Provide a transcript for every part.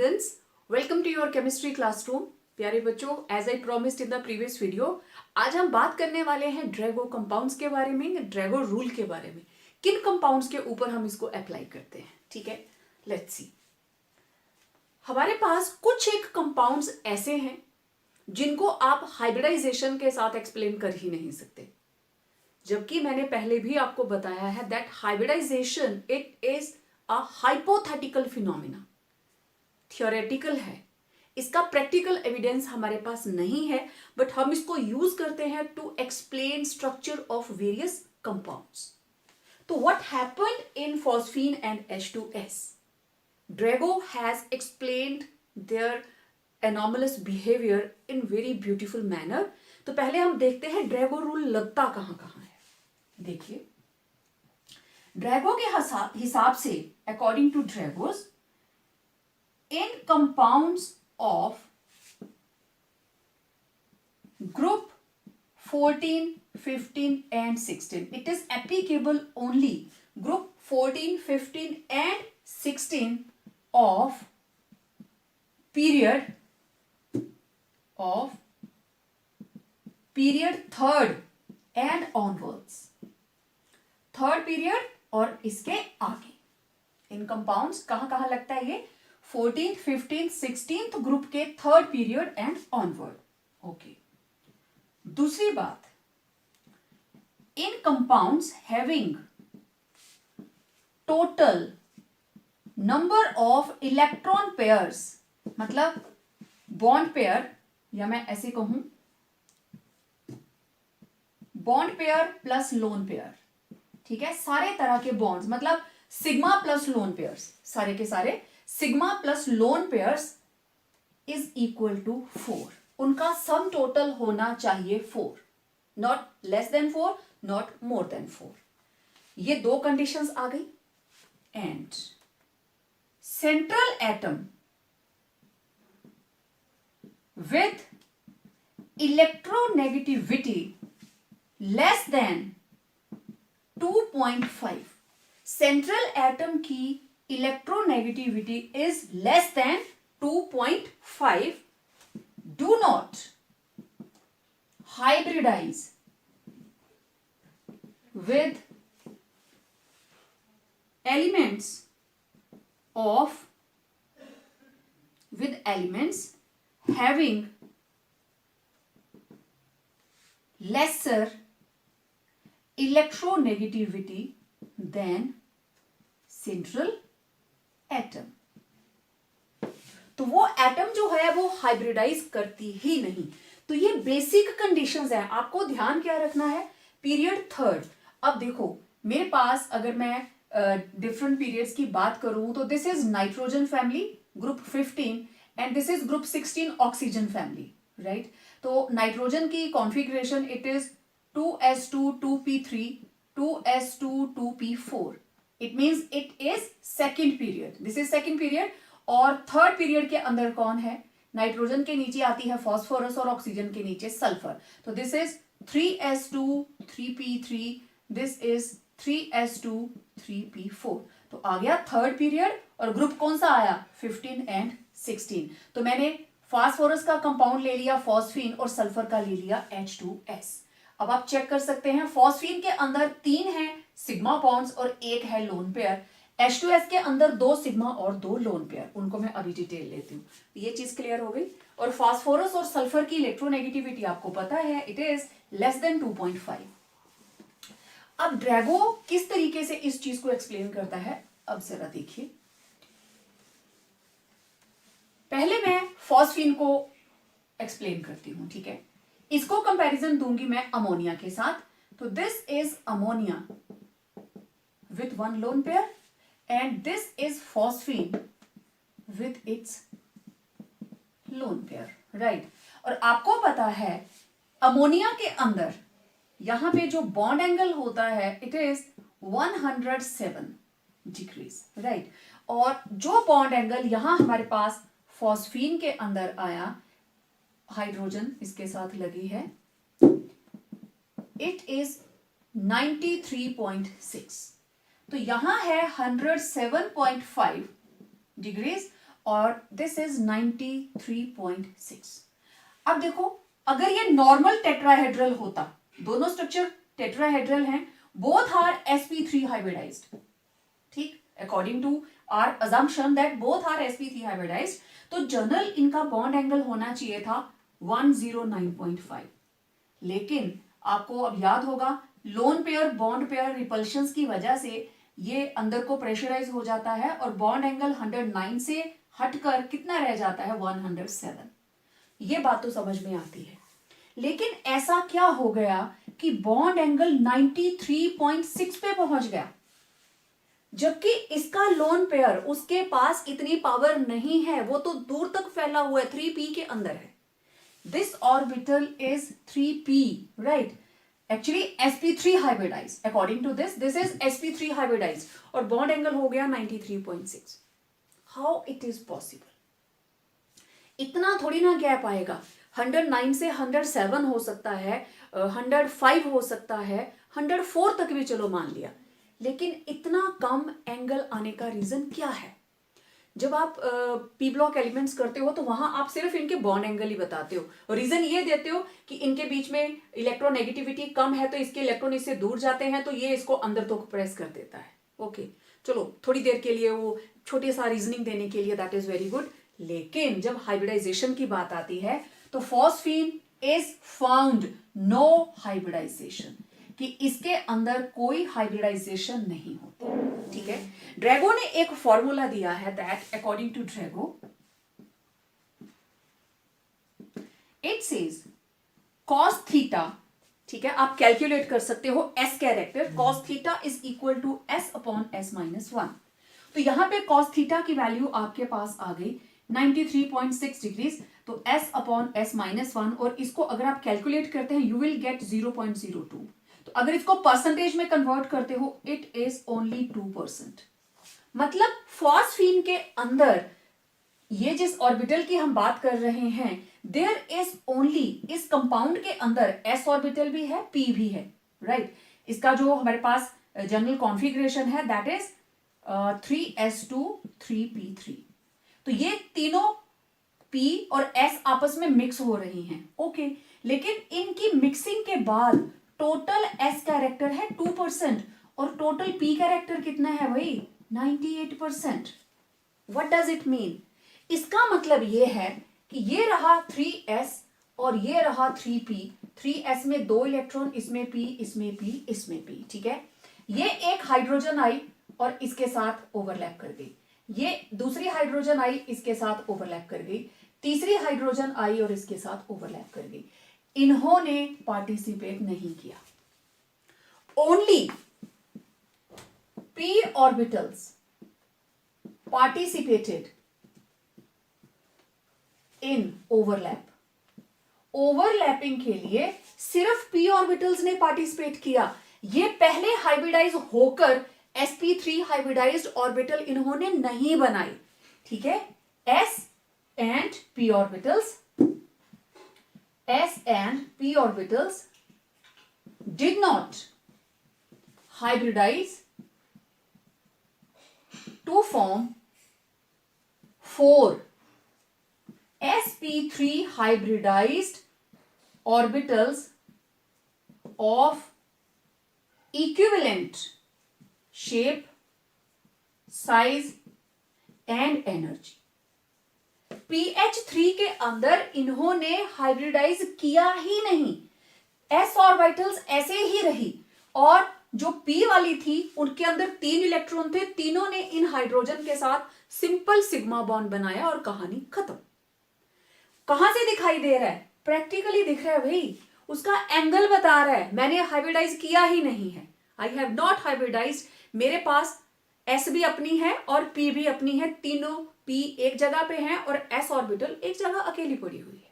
Students, welcome to your chemistry classroom. प्यारे बच्चों, as I promised in the previous video, आज हम बात करने वाले हैं ड्रैगो कंपाउंड्स के बारे में, ड्रैगो रूल के बारे में। किन कंपाउंड्स के ऊपर हम इसको अप्लाई करते हैं, ठीक है। Let's see. हमारे पास कुछ एक कंपाउंड्स ऐसे हैं जिनको आप हाइब्रिडाइजेशन के साथ एक्सप्लेन कर ही नहीं सकते, जबकि मैंने पहले भी आपको बताया है that hybridisation it is a hypothetical phenomena, theoretical है। इसका प्रैक्टिकल एविडेंस हमारे पास नहीं है, बट हम इसको यूज करते हैं to explain structure of various compounds. तो what happened in phosphine and H2S? Drago has explained their anomalous behavior in very beautiful manner. तो पहले हम देखते हैं ड्रैगो रूल लगता कहां कहां है। देखिए, ड्रैगो के हिसाब से, according to Drago's, in compounds of group 14, 15 and 16, it is applicable only group 14, 15 and 16 of period third and onwards, third period और इसके आगे। इन कंपाउंड्स कहां कहां लगता है ये? 14, 15, 16 ग्रुप के third period and onward. Okay. दूसरी बात, in compounds having total number of electron pairs, मतलब बॉन्ड पेयर, या मैं ऐसे कहूं bond pair plus lone pair, ठीक है। सारे तरह के बॉन्ड्स, मतलब सिग्मा प्लस लोन पेयर्स, सारे के सारे sigma plus lone pairs is equal to 4। उनका सम टोटल होना चाहिए 4, not less than 4, not more than 4। ये दो कंडीशंस आ गई। And central atom with electronegativity less than 2.5, central atom की electronegativity is less than 2.5, do not hybridize with elements having lesser electronegativity than central atom. तो वो atom जो है वो हाइब्रिडाइज करती ही नहीं। तो ये बेसिक कंडीशंस है। आपको ध्यान क्या रखना है? Period third. अब देखो, मेरे पास अगर मैं डिफरेंट पीरियड्स की बात करूं तो this is nitrogen family group 15 and this is group 16 oxygen family, right. तो नाइट्रोजन की configuration it is 2s2 2p3 2s2 2p4। It means it is second period, this is second period. और third period के अंदर कौन है? Nitrogen के नीचे आती है फॉस्फोरस और ऑक्सीजन के नीचे सल्फर। तो this is 3s2 3p3, this is 3s2 3p4। तो आ गया थर्ड पीरियड। और ग्रुप कौन सा आया? 15 एंड 16। तो मैंने फास्फोरस का कंपाउंड ले लिया फॉस्फीन और सल्फर का ले लिया H2S। अब आप चेक कर सकते हैं, फॉस्फीन के अंदर 3 है सिग्मा बॉन्ड्स और 1 है लोन पेयर। H2S के अंदर 2 सिग्मा और 2 लोन पेयर। उनको मैं अभी डिटेल लेती हूँ। ये चीज क्लियर हो गई। और फास्फोरस और सल्फर की इलेक्ट्रोनेगेटिविटी आपको पता है, इट इज लेस देन 2.5। अब ड्रैगो किस तरीके से इस चीज को एक्सप्लेन करता है, अब जरा देखिए। पहले मैं फॉस्फीन को एक्सप्लेन करती हूं, ठीक है। इसको कंपैरिजन दूंगी मैं अमोनिया के साथ। तो this is ammonia with one lone pair and this is phosphine with its lone pair, right। और आपको पता है अमोनिया के अंदर यहां पे जो बॉन्ड एंगल होता है इट इज 107 डिग्रीज, राइट। और जो बॉन्ड एंगल यहां हमारे पास फॉस्फीन के अंदर आया, हाइड्रोजन इसके साथ लगी है, इट इज 93.6। तो यहां है 107.5 डिग्रीज और दिस इज 93.6। अब देखो, अगर ये नॉर्मल टेट्राहेड्रल होता, दोनों स्ट्रक्चर टेट्राहेड्रल हैं, बोथ आर sp3 हाइब्रिडाइज्ड, ठीक, according to our assumption that both are sp3 hybridised, तो जनरल इनका बॉन्ड एंगल होना चाहिए था 109.5। लेकिन आपको अब याद होगा, lone pair bond pair repulsions की वजह से ये अंदर को प्रेशराइज हो जाता है और बॉन्ड एंगल 109 से हटकर कितना रह जाता है, 107। ये बात तो समझ में आती है। लेकिन ऐसा क्या हो गया कि बॉन्ड एंगल 93.6 पे पहुंच गया, जबकि इसका लोन पेयर, उसके पास इतनी पावर नहीं है, वो तो दूर तक फैला हुआ है, 3p के अंदर है। This orbital is 3p, right, actually sp3 hybridized, according to this is sp3 hybridized और बॉन्ड एंगल हो गया 93.6। How it is possible? इतना थोड़ी ना गैप आएगा, 109 से 107 हो सकता है, 105 हो सकता है, 104 तक भी चलो मान लिया, लेकिन इतना कम एंगल आने का रीजन क्या है? जब आप पी ब्लॉक एलिमेंट्स करते हो तो वहां आप सिर्फ इनके बॉन्ड एंगल ही बताते हो, और रीजन ये देते हो कि इनके बीच में इलेक्ट्रोनेगेटिविटी कम है, तो इसके इलेक्ट्रॉन इससे दूर जाते हैं, तो ये इसको अंदर तो प्रेस कर देता है। ओके, चलो थोड़ी देर के लिए वो छोटी सा रीजनिंग देने के लिए, दैट इज वेरी गुड। लेकिन जब हाइब्रिडाइजेशन की बात आती है तो phosphine is found no hybridisation, कि इसके अंदर कोई हाइब्रिडाइजेशन नहीं होती, ठीक है। ड्रैगो ने एक फॉर्मूला दिया है, that according to Drago it says cos theta, ठीक है, आप कैलकुलेट कर सकते हो S character, cos theta is equal to s upon s minus 1। तो यहां पे cos थीटा की वैल्यू आपके पास आ गई 93.6 डिग्रीज, तो s अपॉन s माइनस 1, और इसको अगर आप कैलकुलेट करते हैं यू विल गेट 0.02। तो अगर इसको परसेंटेज में कन्वर्ट करते हो, इट इज ओनली 2%। मतलब फॉस्फीन के अंदर ये जिस ऑर्बिटल की हम बात कर रहे हैं, देयर इज ओनली, इस कंपाउंड के अंदर s ऑर्बिटल भी है, p भी है, राइट। इसका जो हमारे पास जनरल कॉन्फ़िगरेशन है, दैट इज 3s2 3p3। तो ये तीनों p और s आपस में मिक्स हो रही हैं, ओके। लेकिन इनकी मिक्सिंग के बाद टोटल s कैरेक्टर है 2% और टोटल p कैरेक्टर कितना है भाई, 98%। What does it mean? इसका मतलब ये है कि ये रहा 3s और ये रहा 3p, 3s में 2 इलेक्ट्रॉन, इसमें p, इसमें p, इसमें p, ठीक है। ये एक हाइड्रोजन आई और इसके साथ ओवरलैप कर गई, ये दूसरी हाइड्रोजन आई इसके साथ ओवरलैप कर गई, तीसरी हाइड्रोजन आई और इसके साथ ओवरलैप कर गई। इन्होंने पार्टिसिपेट नहीं किया, only p orbitals participated in overlap. Overlapping के लिए सिर्फ p ऑर्बिटल्स ने पार्टिसिपेट किया। ये पहले हाइब्रिडाइज होकर sp3 हाइब्रिडाइज्ड ऑर्बिटल इन्होंने नहीं बनाई, ठीक है। s and p orbitals did not hybridize to form 4 sp3 hybridized orbitals of equivalent shape, size and energy। pH3 के अंदर इन्होंने हाइब्रिडाइज किया ही नहीं, s ऑर्बिटल्स ऐसे ही रही, और जो p वाली थी उनके अंदर 3 इलेक्ट्रॉन थे, तीनों ने इन हाइड्रोजन के साथ सिंपल सिग्मा बॉन्ड बनाया और कहानी खत्म। कहां से दिखाई दे रहा है? प्रैक्टिकली दिख रहा है भाई, उसका एंगल बता रहा है, मैंने हाइब्रिडाइज किया ही नहीं है, आई हैव नॉट हाइब्रिडाइज। मेरे पास s भी अपनी है और p भी अपनी है, तीनों p एक जगह पे हैं और s ऑर्बिटल एक जगह अकेली पड़ी हुई है।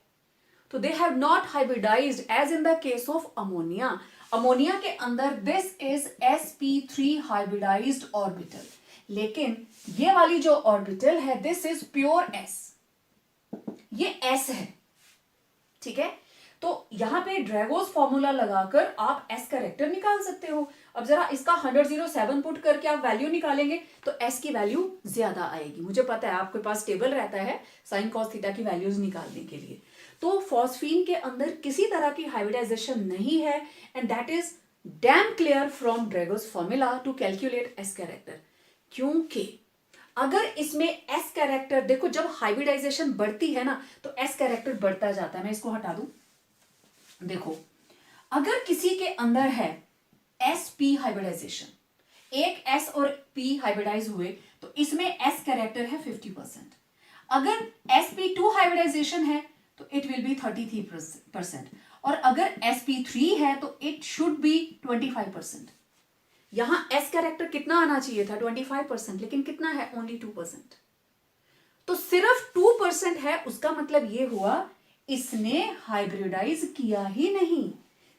तो they have not hybridised as in the case of ammonia. Ammonia के अंदर this is sp3 hybridised orbital, लेकिन ये वाली जो ऑर्बिटल है दिस इज प्योर s, ये s है, ठीक है। तो यहाँ पे ड्रैगोस फॉर्मूला लगाकर आप एस कैरेक्टर निकाल सकते हो। अब जरा इसका 100.07 पुट करके आप वैल्यू निकालेंगे तो एस की वैल्यू ज्यादा आएगी। मुझे पता है आपके पास टेबल रहता है साइन कॉस थीटा की वैल्यूज निकालने के लिए। तो फॉस्फीन के अंदर किसी तरह की हाइब्रिडाइजेशन नहीं है and that is damn clear from Drago's formula to calculate S character. क्योंकि अगर इसमें एस कैरेक्टर, देखो जब हाइब्रिडाइजेशन बढ़ती है ना तो एस कैरेक्टर बढ़ता जाता है। मैं इसको हटा दूं, देखो अगर किसी के अंदर है एस पी हाइब्रिडाइजेशन, एक एस और पी हाइब्रिडाइज हुए तो इसमें एस कैरेक्टर है 50%। अगर एस पी टू हाइब्रिडाइजेशन है तो इट विल बी 33%, और अगर एस पी थ्री है तो इट शुड बी 25%। यहां एस कैरेक्टर कितना आना चाहिए था 25%, लेकिन कितना है ओनली 2%। तो सिर्फ 2% है, उसका मतलब ये हुआ इसने हाइब्रिडाइज किया ही नहीं।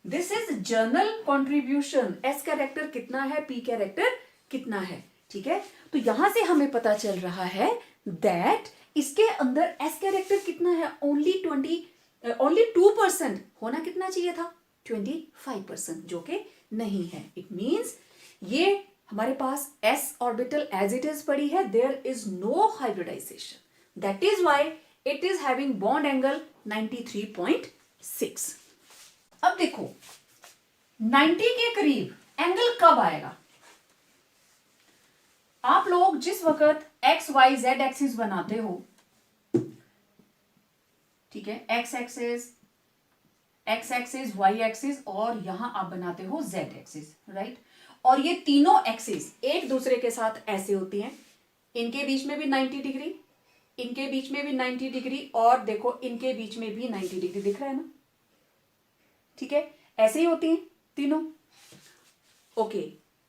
This is journal contribution. S character कितना है, पी कैरेक्टर कितना है, ठीक है। तो यहां से हमें पता चल रहा है दैट इसके अंदर एस कैरेक्टर कितना है, ओनली 2%। होना कितना चाहिए था 25%, जो कि नहीं है। इट मीन्स ये हमारे पास s orbital as it is पड़ी है, there is no hybridisation, that is why it is having bond angle 93.6। अब देखो 90 के करीब एंगल कब आएगा। आप लोग जिस वक्त एक्स वाई जेड एक्सिस बनाते हो, ठीक है, एक्स एक्सिस वाई एक्सिस और यहां आप बनाते हो जेड एक्सिस, राइट। और ये तीनों एक्सिस एक दूसरे के साथ ऐसे होती हैं, इनके बीच में भी 90 डिग्री, इनके बीच में भी 90 डिग्री, और देखो इनके बीच में भी 90 डिग्री दिख रहा है ना, ठीक है, ऐसे ही होती हैं तीनों। ओके,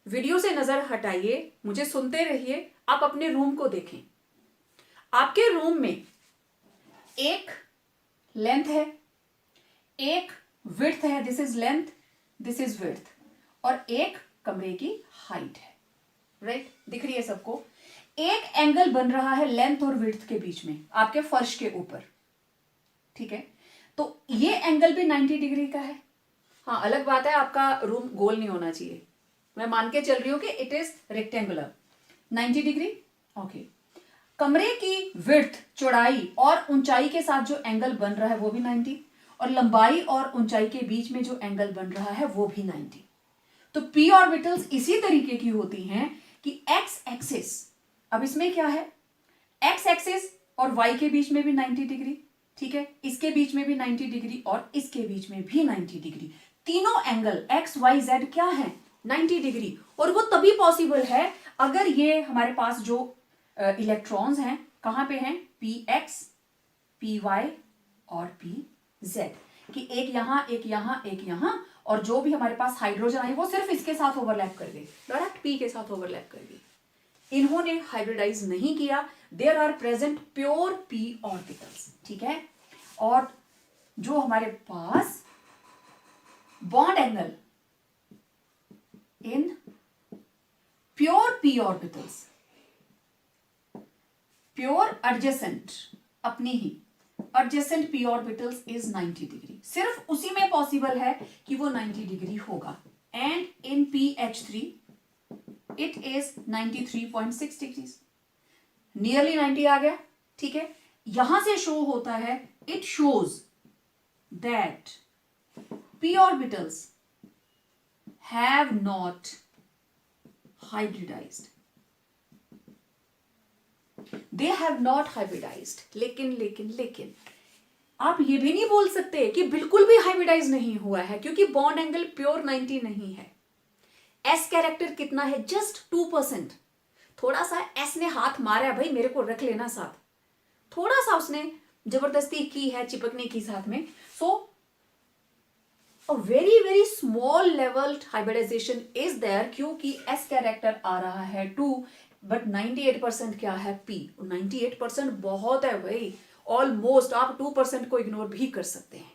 वीडियो से नजर हटाइए, मुझे सुनते रहिए, आप अपने रूम को देखें। आपके रूम में एक लेंथ है, एक विड्थ है, this is length, this is width, और एक कमरे की हाइट है, राइट, दिख रही है सबको। एक एंगल बन रहा है लेंथ और विड्थ के बीच में आपके फर्श के ऊपर, ठीक है। तो ये एंगल भी 90 डिग्री का है। हाँ, अलग बात है आपका रूम गोल नहीं होना चाहिए, मैं मान के चल रही हूं कि it is rectangular. 90 degree, okay. कमरे की विड्थ, चौड़ाई और ऊंचाई के साथ जो एंगल बन रहा है वो भी 90, और लंबाई और ऊंचाई के बीच में जो एंगल बन रहा है वो भी 90। तो पी ऑर्बिटल्स इसी तरीके की होती हैं कि एक्स एक्सिस, अब इसमें क्या है, एक्स एक्सिस और वाई के बीच में भी 90 डिग्री, ठीक है, इसके बीच में भी 90 डिग्री और इसके बीच में भी 90 डिग्री। तीनों एंगल एक्स वाई जेड क्या है 90 डिग्री। और वो तभी पॉसिबल है अगर ये हमारे पास जो इलेक्ट्रॉन्स हैं कहां पे हैं, पी एक्स, पी वाई और पी जेड, कि एक यहां एक यहां एक यहां, और जो भी हमारे पास हाइड्रोजन आई वो सिर्फ इसके साथ ओवरलैप कर गई, डायरेक्ट पी के साथ ओवरलैप कर गई। इन्होंने हाइब्रिडाइज नहीं किया, there are present pure p orbitals, ठीक है। और जो हमारे पास bond angle in pure p orbitals, pure adjacent, अपनी ही adjacent p orbitals is 90 degree, सिर्फ उसी में पॉसिबल है कि वो 90 डिग्री होगा। And in PH3 it is 93.6 degree, nearly 90 आ गया, ठीक है। यहां से शो होता है, it shows that P orbitals have not hybridised, they have not hybridised. लेकिन आप ये भी नहीं बोल सकते कि बिल्कुल भी हाइब्रिडाइज नहीं हुआ है, क्योंकि बॉन्ड एंगल प्योर 90 नहीं है। एस कैरेक्टर कितना है, जस्ट 2%। थोड़ा सा एस ने हाथ मारा, भाई मेरे को रख लेना साथ, थोड़ा सा उसने जबरदस्ती की है, चिपकने की साथ में। So a very small level hybridization is there, क्योंकि एस कैरेक्टर आ रहा है 2, बट 98% क्या है, पी। 98% बहुत है भाई, ऑलमोस्ट आप 2% को इग्नोर भी कर सकते हैं।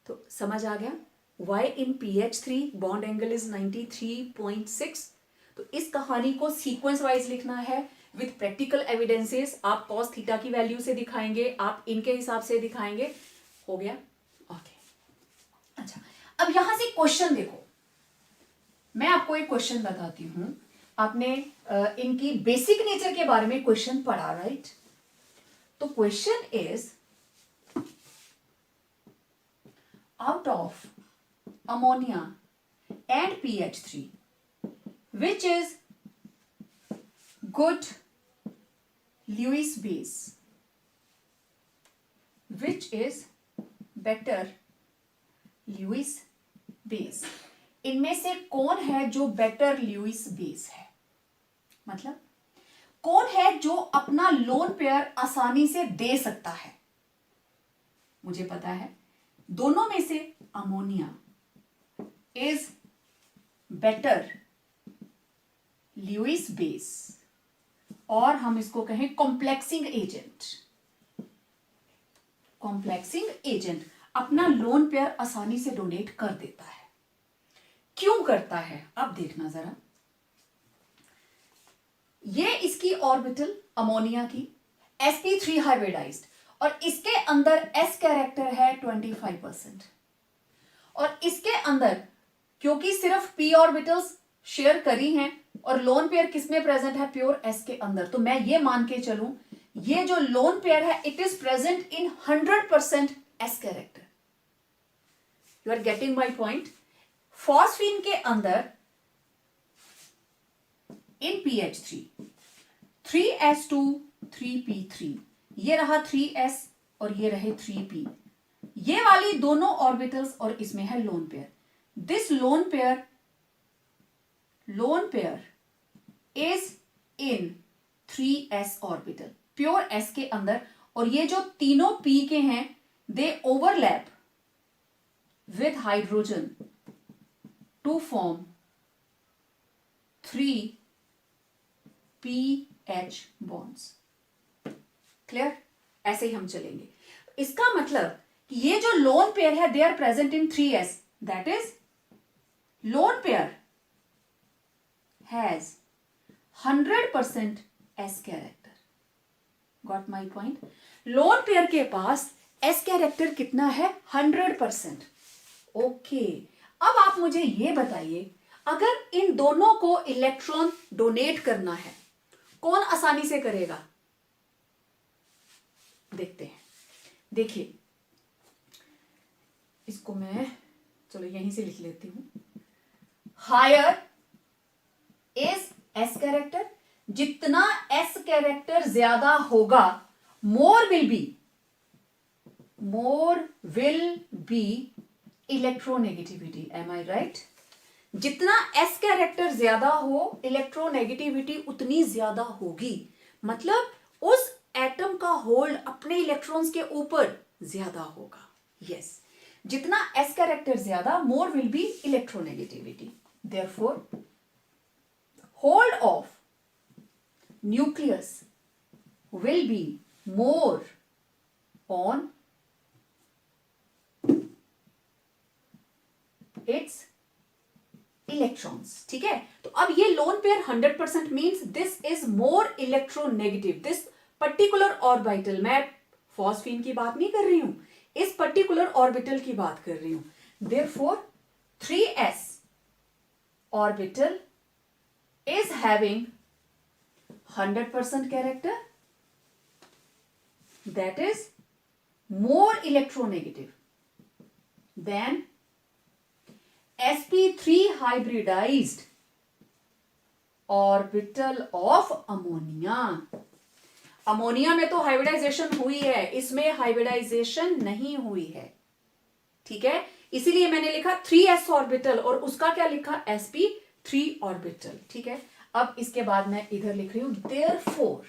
तो समझ आ गया why in PH3 bond angle is 93.6। तो इस कहानी को सीक्वेंस वाइज लिखना है विथ प्रैक्टिकल एविडेंसेस। आप कॉस थीटा की वैल्यू से दिखाएंगे, आप इनके हिसाब से दिखाएंगे, हो गया, ओके। अब यहां से क्वेश्चन देखो, मैं आपको एक क्वेश्चन बताती हूं। आपने इनकी बेसिक नेचर के बारे में क्वेश्चन पढ़ा, राइट? तो question is, out of ammonia and PH3 which is good Lewis base, which is better Lewis base, इनमें से कौन है जो बेटर ल्यूइस बेस है? मतलब कौन है जो अपना लोन पेयर आसानी से दे सकता है? मुझे पता है दोनों में से ammonia is better Lewis base, और हम इसको कहें कॉम्प्लेक्सिंग एजेंट। कॉम्प्लेक्सिंग एजेंट अपना लोन पेयर आसानी से डोनेट कर देता है। क्यों करता है? अब देखना जरा, ये इसकी ऑर्बिटल अमोनिया की sp3 हाइब्रिडाइज्ड, और इसके अंदर s कैरेक्टर है 25%, और इसके अंदर क्योंकि सिर्फ p ऑर्बिटल्स शेयर करी हैं और लोन पेयर किसमें प्रेजेंट है? प्योर s के अंदर, तो मैं ये मान के चलूं ये जो लोन पेयर है it is present in 100% s कैरेक्टर। You are getting my point? Phosphine के अंदर इन PH3 3s2 3p3, ये रहा 3s और ये रहे 3p, ये वाली दोनों ऑर्बिटल्स और इसमें है lone pair. This lone pair is in 3s orbital, pure s के अंदर, और ये जो तीनों p के हैं they overlap with hydrogen to form 3pH bonds. Clear? ऐसे ही हम चलेंगे। इसका मतलब कि ये जो लोन पेयर है they are present in 3s, that is lone pair has 100% s कैरेक्टर। Got my point? Lone pair के पास s कैरेक्टर कितना है? 100%। ओके, अब आप मुझे ये बताइए, अगर इन दोनों को इलेक्ट्रॉन डोनेट करना है कौन आसानी से करेगा? देखते हैं। देखिए, इसको मैं चलो यहीं से लिख लेती हूं। हायर इज s कैरेक्टर, जितना s कैरेक्टर ज्यादा होगा more will be electronegativity. Am I right? जितना s कैरेक्टर ज्यादा हो इलेक्ट्रोनेगेटिविटी उतनी ज्यादा होगी, मतलब उस एटम का होल्ड अपने इलेक्ट्रॉन्स के ऊपर ज्यादा होगा। यस, जितना s कैरेक्टर ज्यादा मोर will be electronegativity. Therefore hold of nucleus will be more on it's electrons. ठीक है, तो अब ये lone pair 100% means this is more electronegative. This particular orbital, मैं फॉस्फीन की बात नहीं कर रही हूं, इस पर्टिकुलर ऑर्बिटल की बात कर रही हूं। Therefore 3s orbital is having 100% character, that is more electronegative than sp3 hybridized orbital of ammonia। Ammonia में तो हाइब्रिडाइजेशन हुई है, इसमें हाइब्रिडाइजेशन नहीं हुई है। ठीक है, इसीलिए मैंने लिखा 3s ऑर्बिटल और उसका क्या लिखा? sp3 orbital. ठीक है, अब इसके बाद मैं इधर लिख रही हूं therefore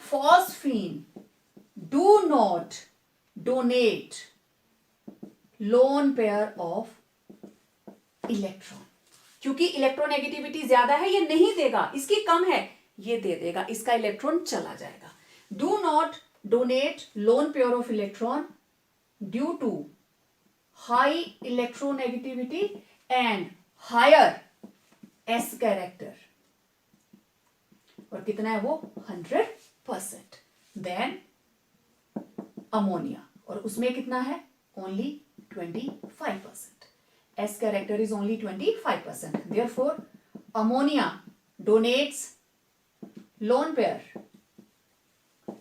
phosphine do not donate lone pair of electron, क्योंकि इलेक्ट्रोनेगेटिविटी ज्यादा है, ये नहीं देगा, इसकी कम है, ये दे देगा, इसका इलेक्ट्रॉन चला जाएगा। Do not donate lone pair of electron due to high electronegativity and higher s character, और कितना है वो? 100% देन अमोनिया, और उसमें कितना है? Only 25%. S character is only 25%. Therefore, ammonia donates lone pair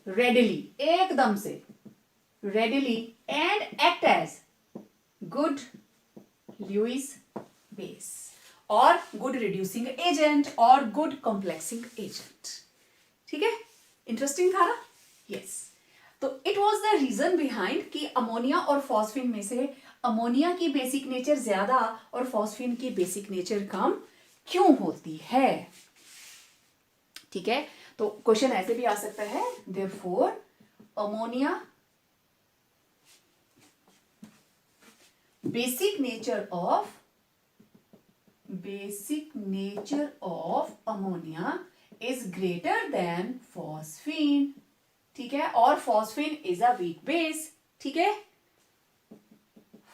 readily, एकदम से readily and act as good Lewis base or good reducing agent or good complexing agent. ठीक है, इंटरेस्टिंग था ना? यस. तो it was the reason behind कि ammonia और phosphine में से अमोनिया की बेसिक नेचर ज्यादा और फॉस्फिन की बेसिक नेचर कम क्यों होती है. ठीक है, तो क्वेश्चन ऐसे भी आ सकता है, therefore ammonia basic nature of ammonia is greater than phosphine. ठीक है, और phosphine is a weak base. ठीक है,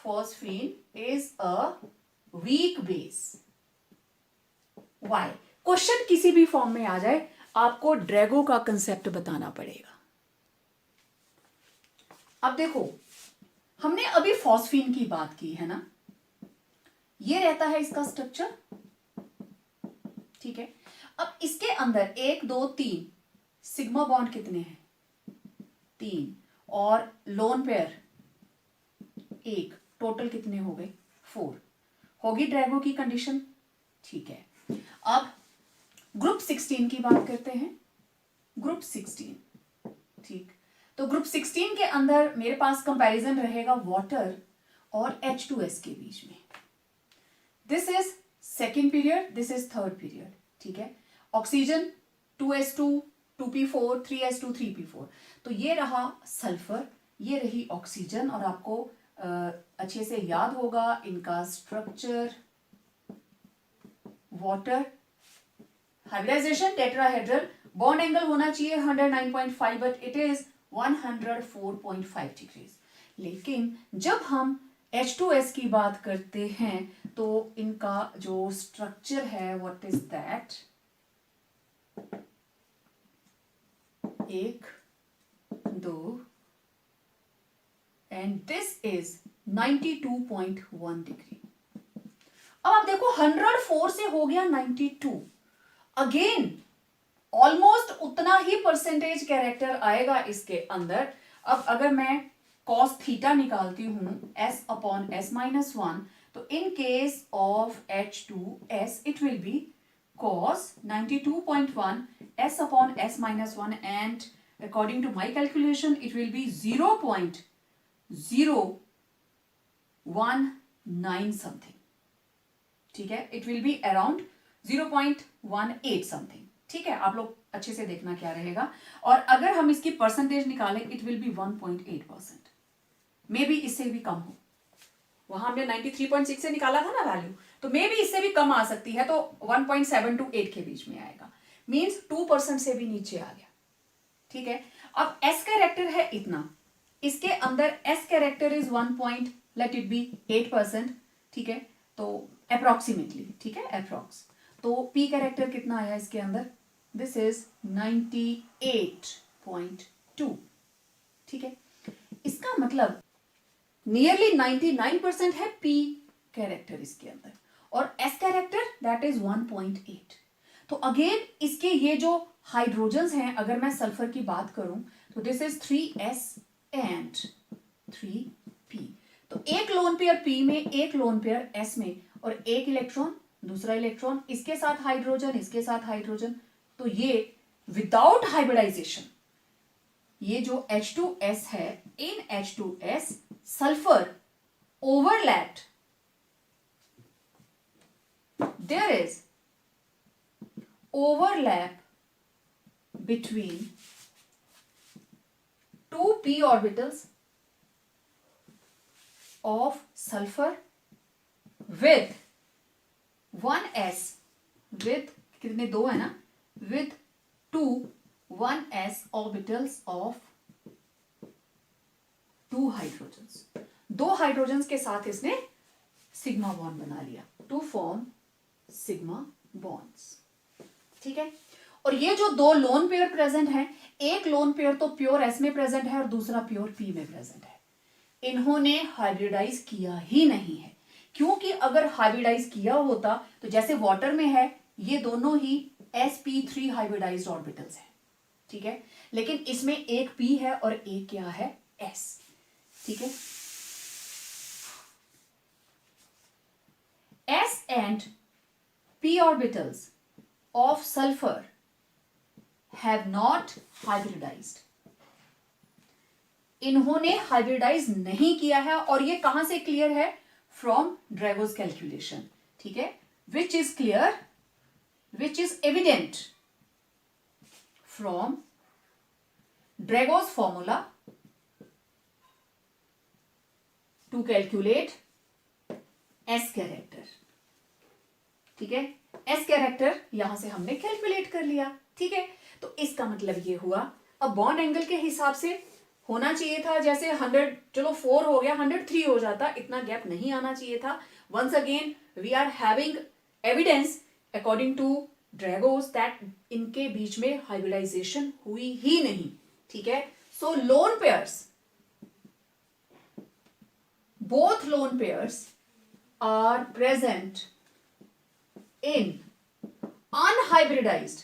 phosphine is a weak base. Why? Question किसी भी फॉर्म में आ जाए, आपको ड्रैगो का कंसेप्ट बताना पड़ेगा. अब देखो, हमने अभी फॉस्फिन की बात की है ना, ये रहता है इसका स्ट्रक्चर. ठीक है, अब इसके अंदर 1 2 3 सिग्मा बॉन्ड कितने हैं? 3. और लोन पेयर 1. टोटल कितने हो गए? 4. होगी ड्रैगो की कंडीशन. ठीक है, अब ग्रुप 16 की बात करते हैं. ग्रुप 16. ठीक, तो ग्रुप 16 के अंदर मेरे पास कंपैरिजन रहेगा वाटर और H2S के बीच में. This is second period, this is third period. ठीक है, oxygen 2s2 2p4 3s2 3p4. तो ये रहा सल्फर, ये रही ऑक्सीजन, और आपको अच्छे से याद होगा इनका structure. Water hybridisation tetrahedral, bond angle होना चाहिए 109.5 बट इट इज 104.5 डिग्रीज. लेकिन जब हम H2S की बात करते हैं तो इनका जो स्ट्रक्चर है, what is that? 1 2 and this is 92.1 degree. अब आप देखो 104 से हो गया 92. अगेन ऑलमोस्ट उतना ही परसेंटेज कैरेक्टर आएगा इसके अंदर. अब अगर मैं cos थीटा निकालती हूं S/S-1, तो in case of H2S it will be cos 92.1 S/S-1 and according to my calculation it will be 0.019 something. ठीक है, it will be around 0.18 something. ठीक है, आप लोग अच्छे से देखना क्या रहेगा. और अगर हम इसकी परसेंटेज निकालें it will be 1.8%. May be इससे भी कम हो. वहां हमने 93.6 से निकाला था ना वैल्यू, तो मे बी इससे भी कम आ सकती है. तो 1.7 to 8 के बीच में आएगा. मीन्स 2% से भी नीचे आ गया. ठीक है, अब S कैरेक्टर है इतना, इसके अंदर S कैरेक्टर इज 8%. ठीक है, तो अप्रोक्सीमेटली. ठीक है, अप्रोक्स. तो P कैरेक्टर कितना आया इसके अंदर? This is 98.2. ठीक है, इसका मतलब नियरली 99% है P कैरेक्टर इसके अंदर, और S कैरेक्टर दैट इज 1.8. तो अगेन इसके ये जो हाइड्रोजन्स हैं, अगर मैं सल्फर की बात करूं तो this is 3s and 3p. तो एक लोन पेयर P में, एक लोन पेयर S में, और एक इलेक्ट्रॉन, दूसरा इलेक्ट्रॉन, इसके साथ हाइड्रोजन, इसके साथ हाइड्रोजन. तो ये विदाउट हाइब्रिडाइजेशन, ये जो H2S है, in H2S sulphur overlapped, there is overlap between two p orbitals of sulfur with 1s, with कितने? 2 है ना, with 2 1s orbitals of 2 hydrogens. 2 hydrogens के साथ इसने सिग्मा बॉन्ड बना लिया टू फॉर्म सिग्मा बॉन्ड्स. ठीक है, और ये जो 2 लोन पेयर प्रेजेंट हैं, एक लोन पेयर तो प्योर S में प्रेजेंट है और दूसरा प्योर P में प्रेजेंट है. इन्होंने हाइब्रिडाइज किया ही नहीं है, क्योंकि अगर हाइब्रिडाइज किया होता तो जैसे वाटर में है ये दोनों ही sp3 हाइब्रिडाइज्ड ऑर्बिटल्स हैं, ठीक है, लेकिन इसमें एक p है और एक क्या है, s, ठीक है। s and p orbitals of sulfur have not hybridized, इन्होंने हाइब्रिडाइज नहीं किया है, और ये कहां से क्लियर है, फ्रॉम ड्रैगोस कैलकुलेशन, ठीक है, which is clear, which is evident from Drago's formula to calculate S character, ठीक है, एस कैरेक्टर यहां से हमने कैलकुलेट कर लिया, ठीक है। तो इसका मतलब ये हुआ, अब बॉन्ड एंगल के हिसाब से होना चाहिए था जैसे 100, चलो 4 हो गया, 103 हो जाता, इतना गैप नहीं आना चाहिए था। Once again we are having evidence according to Drago's that इनके बीच में हाइब्रिडाइजेशन हुई ही नहीं, ठीक है। So lone pairs, both lone pairs are present in unhybridized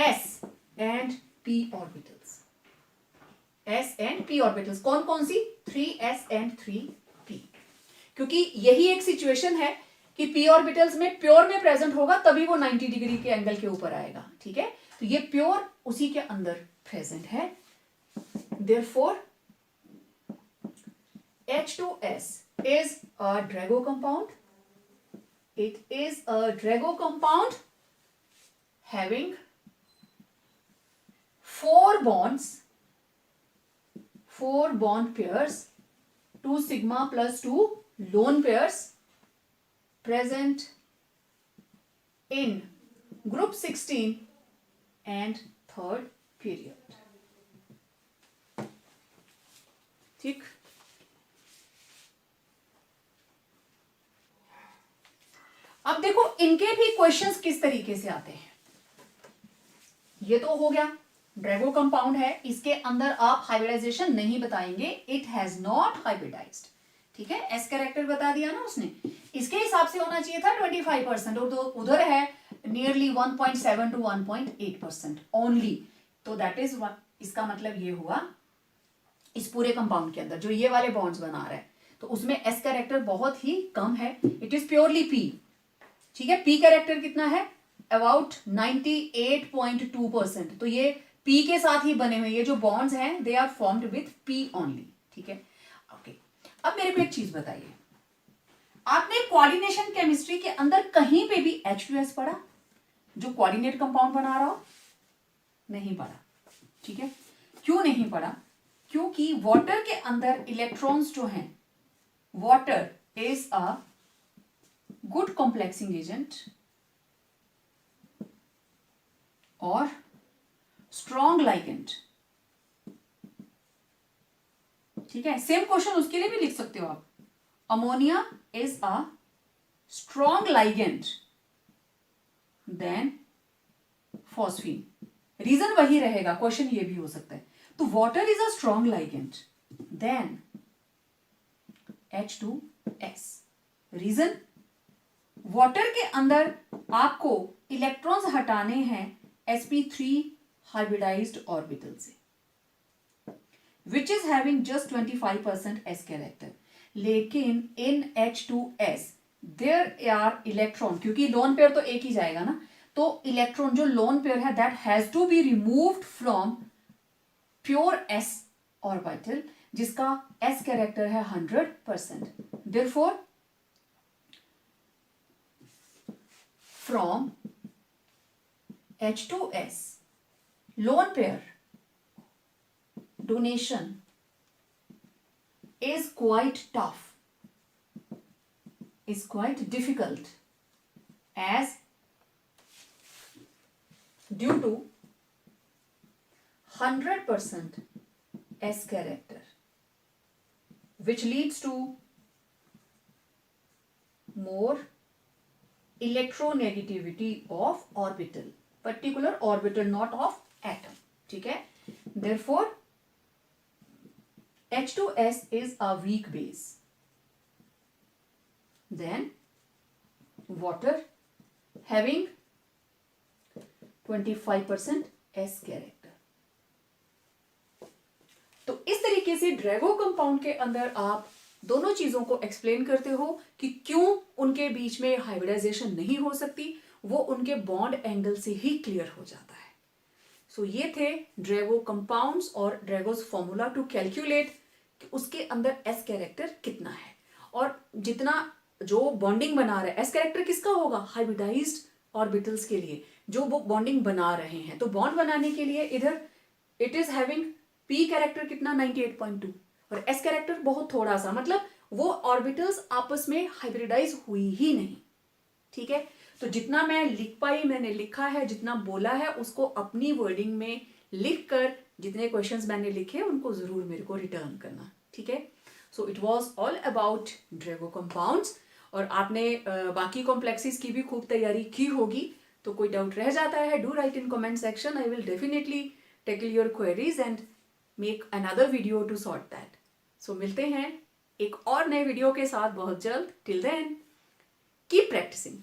s and p orbitals, s and p orbitals कौन कौन सी, 3s and 3p, क्योंकि यही एक सिचुएशन है कि p ऑर्बिटल्स में प्योर में प्रेजेंट होगा तभी वो 90 डिग्री के एंगल के ऊपर आएगा, ठीक है। तो ये प्योर उसी के अंदर प्रेजेंट है, therefore H2S is a Drago compound. It is a Drago compound having 4 bonds, 4 bond pairs, 2 sigma plus 2 lone pairs present in group 16 and 3rd period. ठीक, अब देखो इनके भी क्वेश्चंस किस तरीके से आते हैं। ये तो हो गया ड्रैगो कंपाउंड है, इसके अंदर आप हाइब्रिडाइजेशन नहीं बताएंगे, इट हैज नॉट हाइब्रिडाइज्ड, ठीक है, एस कैरेक्टर बता दिया ना उसने, इसके हिसाब से होना चाहिए था 25%, और उधर है नियरली 1.7 to 1.8% ओनली, तो दैट इज, इसका मतलब ये हुआ इस पूरे कंपाउंड के अंदर जो ये वाले बॉन्ड्स बना रहा है तो उसमें एस कैरेक्टर बहुत ही कम है, इट इज प्योरली पी, ठीक है। पी कैरेक्टर कितना है, अबाउट 98.2%, तो ये पी के साथ ही बने हुए, ये जो बॉन्ड्स हैं they are formed with P only, ठीक है, ओके। अब मेरे को एक चीज बताइए, आपने कोऑर्डिनेशन केमिस्ट्री के अंदर कहीं पे भी H2S पढ़ा जो कोऑर्डिनेट कंपाउंड बना रहा हो, नहीं पढ़ा, ठीक है। क्यों नहीं पढ़ा, क्योंकि वाटर के अंदर इलेक्ट्रॉन्स जो हैं, water is a good complexing agent और स्ट्रॉन्ग लाइगेंड, ठीक है। सेम क्वेश्चन उसके लिए भी लिख सकते हो आप, ammonia is a strong ligand than phosphine, reason वही रहेगा, क्वेश्चन ये भी हो सकता है। तो water is a strong ligand than H2S, reason water के अंदर आपको इलेक्ट्रॉन्स हटाने हैं sp3 हाइब्रिडाइज्ड ऑर्बिटल से, which is having just 25% s character, लेकिन in H2S there are electron, क्योंकि लोन पेयर तो एक ही जाएगा ना, तो इलेक्ट्रॉन जो लोन पेयर है that has to be removed from pure s orbital जिसका s कैरेक्टर है 100%, therefore from H2S lone pair donation is quite tough, is quite difficult, as due to 100% S character, which leads to more electronegativity of orbital, particular orbital, not of atom, ठीक है। Therefore H2S is a weak base. Then water having 25% S character. तो इस तरीके से Drago compound के अंदर आप दोनों चीजों को एक्सप्लेन करते हो कि क्यों उनके बीच में हाइब्रिडाइजेशन नहीं हो सकती, वो उनके बॉन्ड एंगल से ही क्लियर हो जाता है. सो ये थे ड्रैगो कंपाउंड्स और ड्रैगोस फॉर्मूला टू कैलकुलेट कि उसके अंदर एस कैरेक्टर कितना है और जितना जो बॉन्डिंग बना रहा है. एस कैरेक्टर किसका होगा? हाइब्रिडाइज्ड ऑर्बिटल्स के लिए जो वो बॉन्डिंग बना रहे हैं. तो बॉन्ड बनाने के लिए इधर it is having P character कितना 98.2 और एस कैरेक्टर बहुत थोड़ा सा, मतलब वो ऑर्बिटल्स आपस में हाइब्रिडाइज हुई ही नहीं. ठीक है, तो जितना मैं लिख पाई मैंने लिखा है, जितना बोला है उसको अपनी वर्डिंग में लिख कर जितने क्वेश्चंस मैंने लिखे उनको जरूर मेरे को रिटर्न करना. ठीक है, so it was all about Drago compounds. और आपने बाकी कॉम्प्लेक्सेस की भी खूब तैयारी की होगी. तो कोई डाउट रह जाता है, do write in comment section. I will definitely tackle your queries and make another video to sort that. So मिलते हैं एक और नए वीडियो के साथ बहुत जल्द. Till then keep practising.